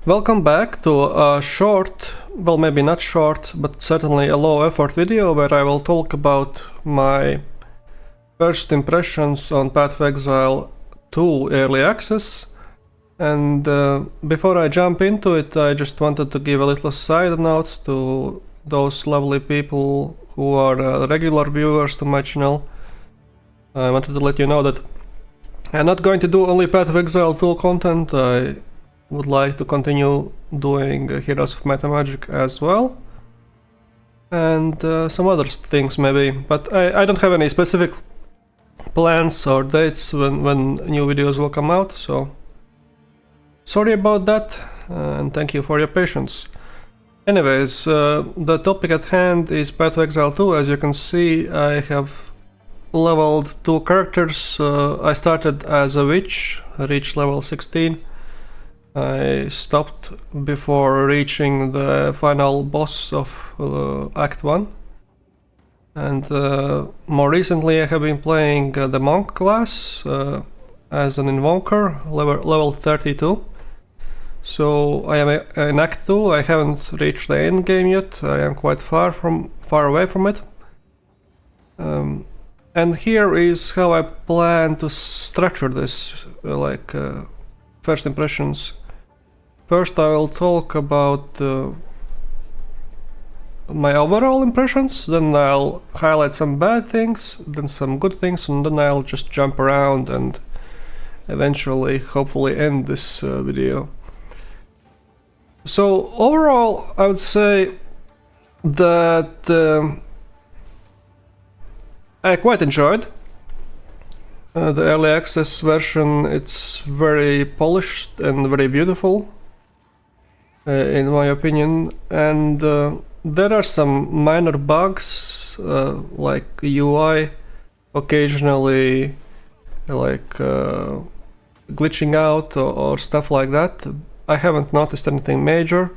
Welcome back to a short, well maybe not short, but certainly a low effort video where I will talk about my first impressions on Path of Exile 2 Early Access. And before I jump into it, I just wanted to give a little side note to those lovely people who are regular viewers to my channel. I wanted to let you know that I'm not going to do only Path of Exile 2 content. I would like to continue doing Heroes of Might and Magic as well, and some other things maybe, but I don't have any specific plans or dates when new videos will come out, so sorry about that, and thank you for your patience. Anyways, the topic at hand is Path of Exile 2. As you can see, I have leveled 2 characters. I started as a witch, reached level 16. I stopped before reaching the final boss of Act 1. And more recently I have been playing the monk class as an invoker, level 32. So I am in Act 2, I haven't reached the end game yet, I am quite far away from it. And here is how I plan to structure this, first impressions. First I will talk about my overall impressions, then I'll highlight some bad things, then some good things, and then I'll just jump around and eventually, hopefully, end this video. So overall, I would say that I quite enjoyed the early access version. It's very polished and very beautiful, in my opinion, and there are some minor bugs, like UI occasionally glitching out or stuff like that. I haven't noticed anything major,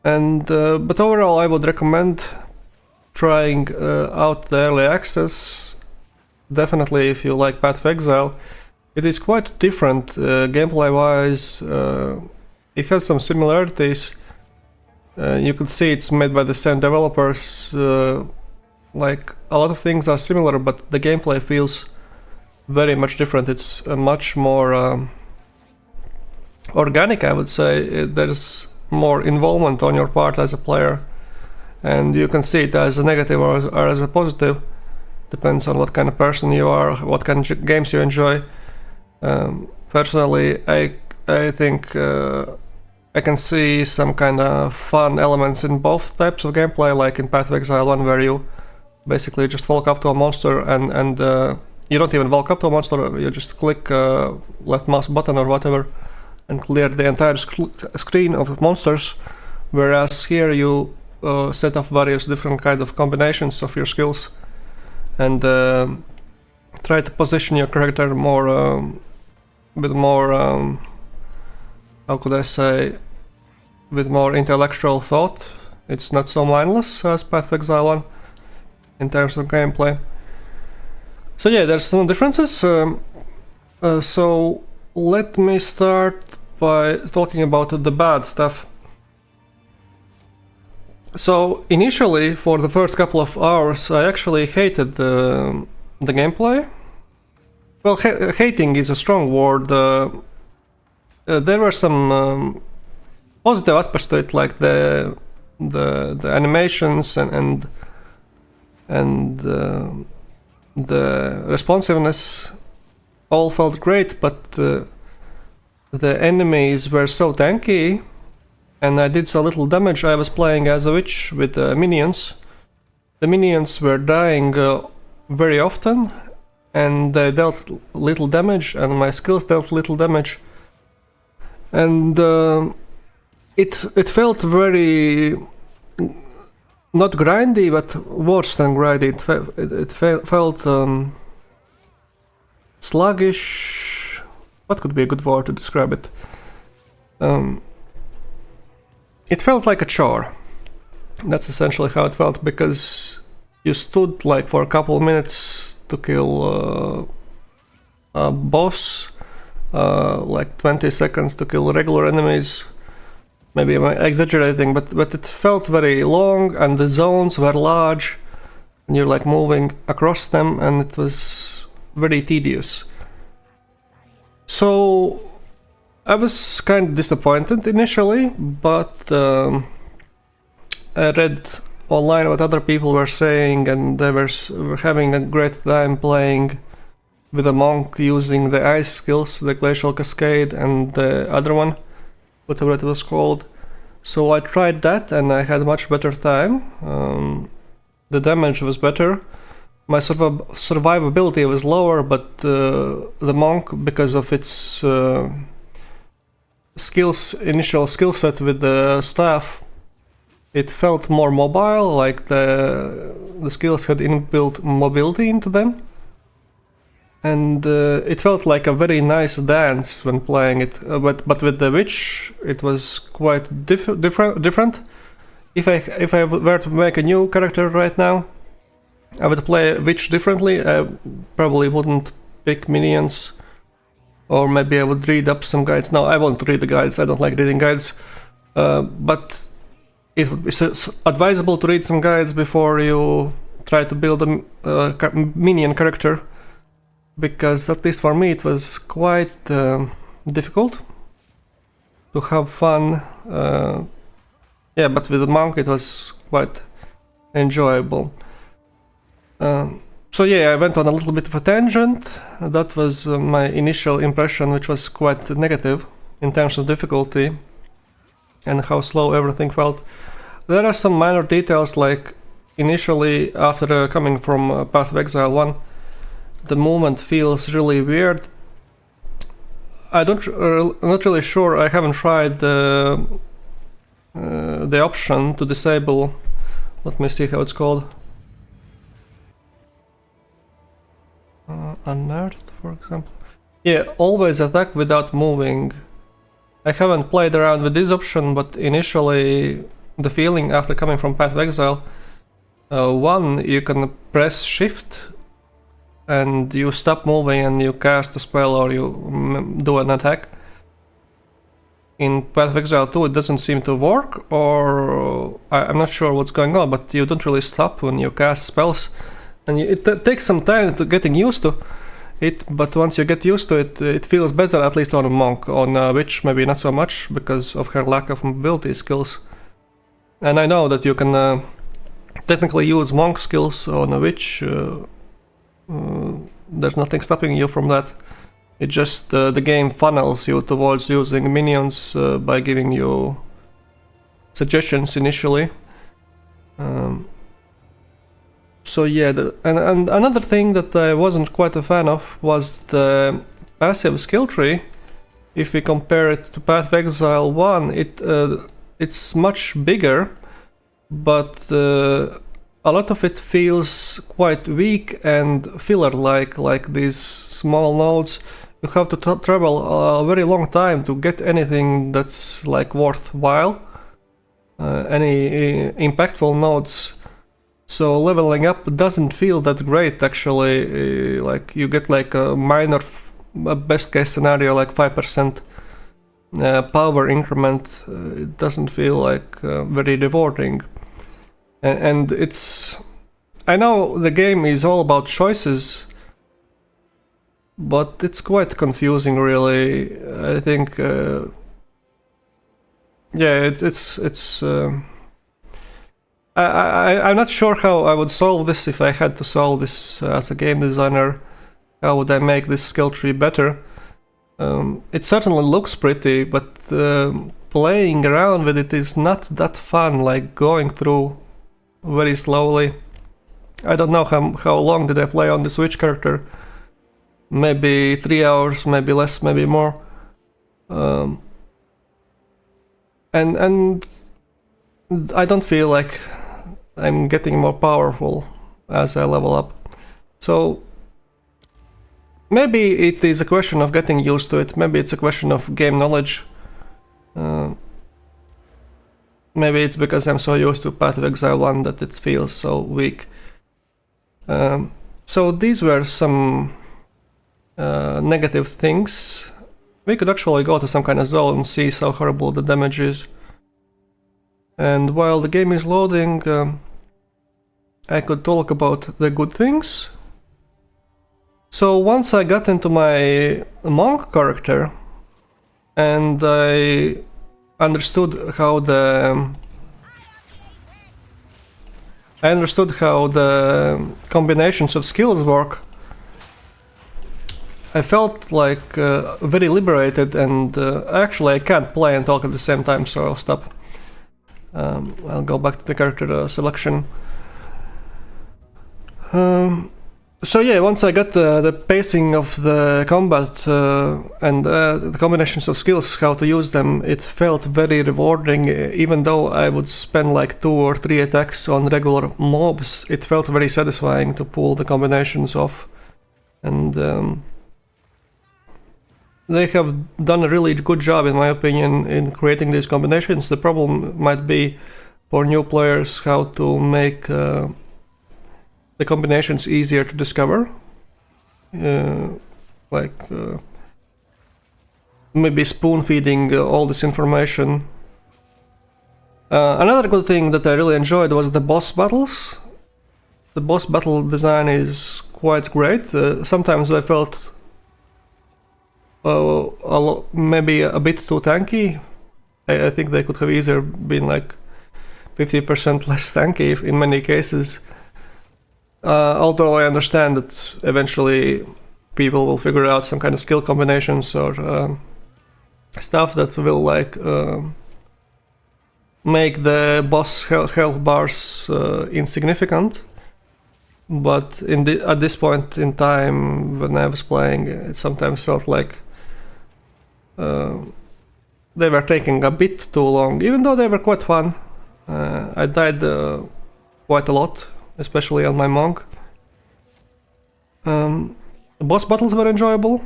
and but overall I would recommend trying out the early access. Definitely if you like Path of Exile. It is quite different gameplay wise. It has some similarities. You can see it's made by the same developers. Like a lot of things are similar, but the gameplay feels very much different. It's much more organic, I would say. There's more involvement on your part as a player, and you can see it as a negative or as a positive. Depends on what kind of person you are, what kind of games you enjoy. Personally, I think I can see some kind of fun elements in both types of gameplay, like in Path of Exile 1, where you basically just walk up to a monster and you don't even walk up to a monster, you just click left mouse button or whatever and clear the entire screen of monsters, whereas here you set up various different kind of combinations of your skills and try to position your character more with more how could I say, with more intellectual thought. It's not so mindless as Path of Exile 1 in terms of gameplay. So yeah, there's some differences. So let me start by talking about the bad stuff. So initially, for the first couple of hours, I actually hated the gameplay. Well, hating is a strong word. There were some positive aspects to it, like the animations and the responsiveness all felt great, but the enemies were so tanky and I did so little damage. I was playing as a witch with minions. The minions were dying very often and they dealt little damage, and my skills dealt little damage. And it felt very not grindy, but worse than grindy. It felt sluggish. What could be a good word to describe it? It felt like a chore. That's essentially how it felt, because you stood like for a couple of minutes to kill a boss, like 20 seconds to kill regular enemies. Maybe I'm exaggerating, but it felt very long and the zones were large and you're like moving across them and it was very tedious. So I was kind of disappointed initially, but I read online what other people were saying and they were having a great time playing with a monk using the ice skills, the glacial cascade and the other one, whatever it was called. So I tried that and I had much better time. The damage was better. My survivability was lower, but the monk, because of its initial skill set with the staff, it felt more mobile, like the skills had inbuilt mobility into them. And it felt like a very nice dance when playing it, but with the witch it was quite different. If I were to make a new character right now, I would play witch differently. I probably wouldn't pick minions, or maybe I would read up some guides. No, I won't read the guides, I don't like reading guides, but it would be advisable to read some guides before you try to build a minion character. Because at least for me it was quite difficult to have fun. Yeah, but with the monk it was quite enjoyable. So yeah, I went on a little bit of a tangent. That was my initial impression, which was quite negative in terms of difficulty and how slow everything felt. There are some minor details, like initially after coming from Path of Exile 1, the movement feels really weird. I'm not really sure. I haven't tried the option to disable. Let me see how it's called. Unearthed, for example. Yeah, always attack without moving. I haven't played around with this option, but initially the feeling after coming from Path of Exile 1, you can press shift and you stop moving and you cast a spell or you do an attack. In Path of Exile 2 it doesn't seem to work, or I'm not sure what's going on, but you don't really stop when you cast spells. And it takes some time to getting used to it, but once you get used to it, it feels better, at least on a monk. On a witch maybe not so much, because of her lack of mobility skills. And I know that you can technically use monk skills on a witch. There's nothing stopping you from that. It just the game funnels you towards using minions by giving you suggestions initially. So yeah, and another thing that I wasn't quite a fan of was the passive skill tree. If we compare it to Path of Exile 1, it's much bigger, but a lot of it feels quite weak and filler-like these small nodes. You have to travel a very long time to get anything that's like worthwhile, any impactful nodes. So leveling up doesn't feel that great actually. Like you get like a minor, best case scenario, like 5% power increment. It doesn't feel like very rewarding. And it's... I know the game is all about choices, but it's quite confusing really. I think... yeah, it's I'm not sure how I would solve this if I had to solve this as a game designer. How would I make this skill tree better? It certainly looks pretty, but playing around with it is not that fun, like going through very slowly. I don't know how long did I play on the Switch character. Maybe 3 hours, maybe less, maybe more. And I don't feel like I'm getting more powerful as I level up. So maybe it is a question of getting used to it, maybe it's a question of game knowledge. Maybe it's because I'm so used to Path of Exile 1 that it feels so weak. So these were some negative things we could actually go to some kind of zone and see how horrible the damage is. And while the game is loading, I could talk about the good things. So once I got into my monk character and I understood how the combinations of skills work, I felt like very liberated, and actually I can't play and talk at the same time, so I'll stop. I'll go back to the character selection. So yeah, once I got the pacing of the combat and the combinations of skills, how to use them, it felt very rewarding. Even though I would spend like 2 or 3 attacks on regular mobs, it felt very satisfying to pull the combinations off. And they have done a really good job, in my opinion, in creating these combinations. The problem might be for new players how to make the combinations easier to discover, maybe spoon feeding all this information. Another good thing that I really enjoyed was the boss battles. The boss battle design is quite great. Sometimes I felt maybe a bit too tanky. I think they could have easier been like 50% less tanky in many cases. Although I understand that eventually people will figure out some kind of skill combinations or stuff that will like make the boss health bars insignificant. But at this point in time, when I was playing, it sometimes felt like they were taking a bit too long, even though they were quite fun. I died quite a lot, especially on my monk. Boss battles were enjoyable.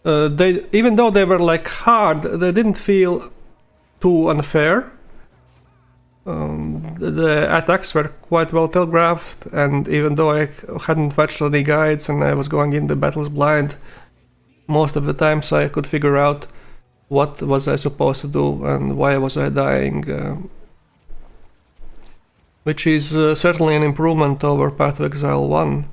Even though they were like hard, they didn't feel too unfair. The attacks were quite well telegraphed, and even though I hadn't watched any guides and I was going in the battles blind, most of the times I could figure out what was I supposed to do and why was I dying. Which is certainly an improvement over Path of Exile 1.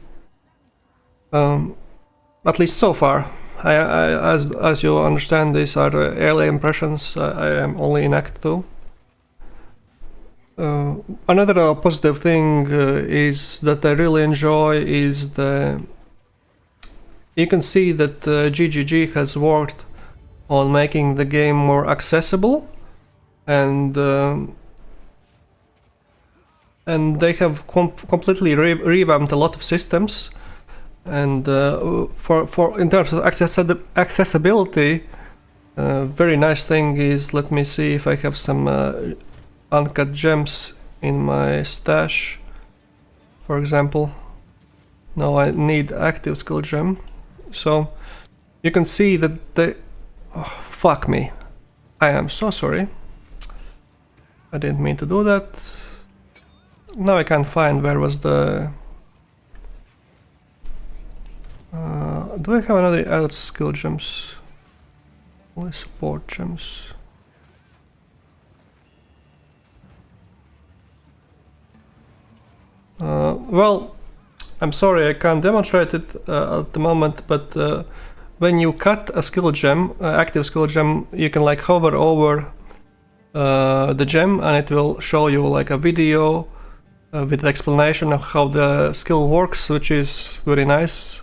At least so far. As you understand, these are early impressions. I am only in Act 2. Another positive thing is that I really enjoy is you can see that GGG has worked on making the game more accessible, and they have completely revamped a lot of systems. And for in terms of accessibility, very nice thing is, let me see if I have some uncut gems in my stash, for example. No, I need active skill gem. So you can see that they... Oh, fuck me. I am so sorry. I didn't mean to do that. Now I can't find where was the... do I have other skill gems? Only support gems. Well, I'm sorry I can't demonstrate it at the moment, but when you cut a skill gem, active skill gem, you can like hover over the gem and it will show you like a video with the explanation of how the skill works, which is very nice.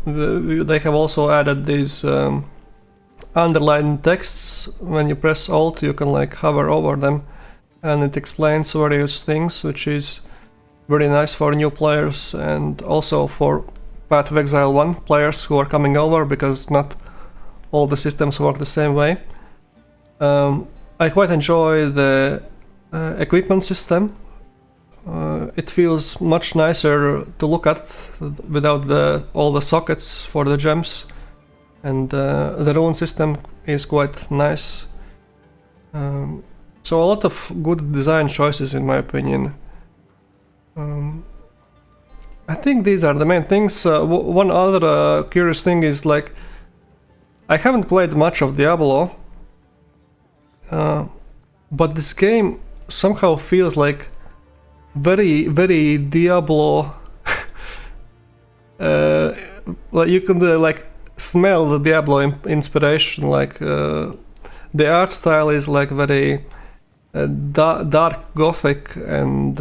They have also added these underlined texts. When you press Alt, you can like hover over them and it explains various things, which is very nice for new players and also for Path of Exile 1 players who are coming over, because not all the systems work the same way. I quite enjoy the equipment system. It feels much nicer to look at without all the sockets for the gems, and the rune system is quite nice. So a lot of good design choices in my opinion. I think these are the main things. One other curious thing is like I haven't played much of Diablo, but this game somehow feels like very, very Diablo. Like you can like smell the Diablo inspiration. Like the art style is like very dark gothic, and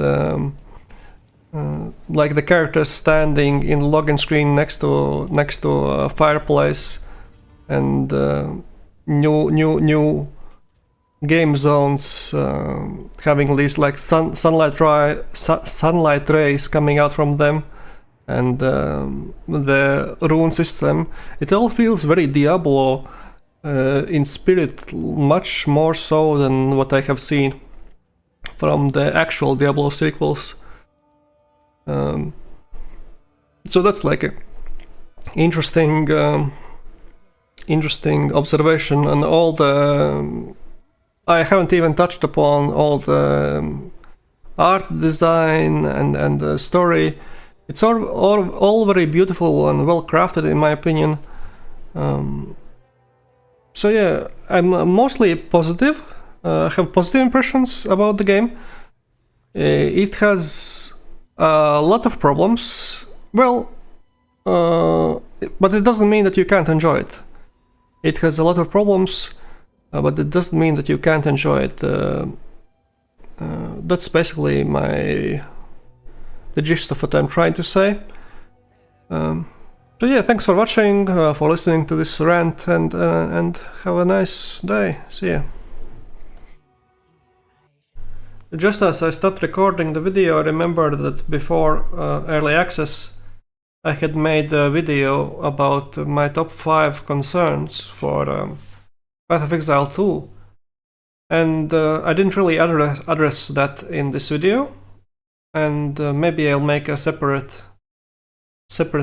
like the characters standing in login screen next to a fireplace, and new game zones having these like sunlight rays coming out from them, and the rune system. It all feels very Diablo in spirit, much more so than what I have seen from the actual Diablo sequels. So that's like a interesting observation, and all the I haven't even touched upon all the art design and the story. It's all very beautiful and well crafted, in my opinion. So yeah, I'm mostly positive. I have positive impressions about the game. It has a lot of problems. Well, but it doesn't mean that you can't enjoy it. It has a lot of problems, but it doesn't mean that you can't enjoy it. That's basically the gist of what I'm trying to say. So yeah, thanks for watching, for listening to this rant, and have a nice day. See ya. Just as I stopped recording the video, I remembered that before early access, I had made a video about my top 5 concerns for Path of Exile 2, and I didn't really address that in this video, and maybe I'll make a separate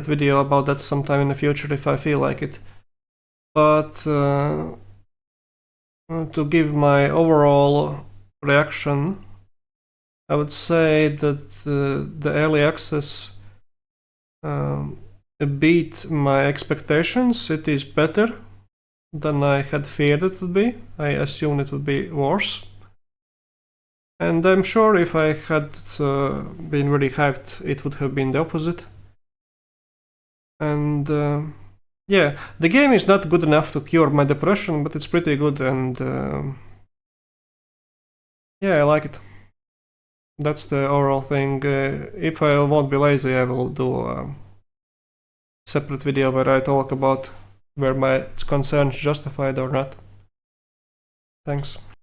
video about that sometime in the future if I feel like it. But to give my overall reaction, I would say that the early access beat my expectations. It is better than I had feared it would be. I assumed it would be worse. And I'm sure if I had been really hyped, it would have been the opposite. And yeah, the game is not good enough to cure my depression, but it's pretty good, and yeah, I like it. That's the overall thing. If I won't be lazy, I will do a separate video where I talk about where my concerns justified or not. Thanks.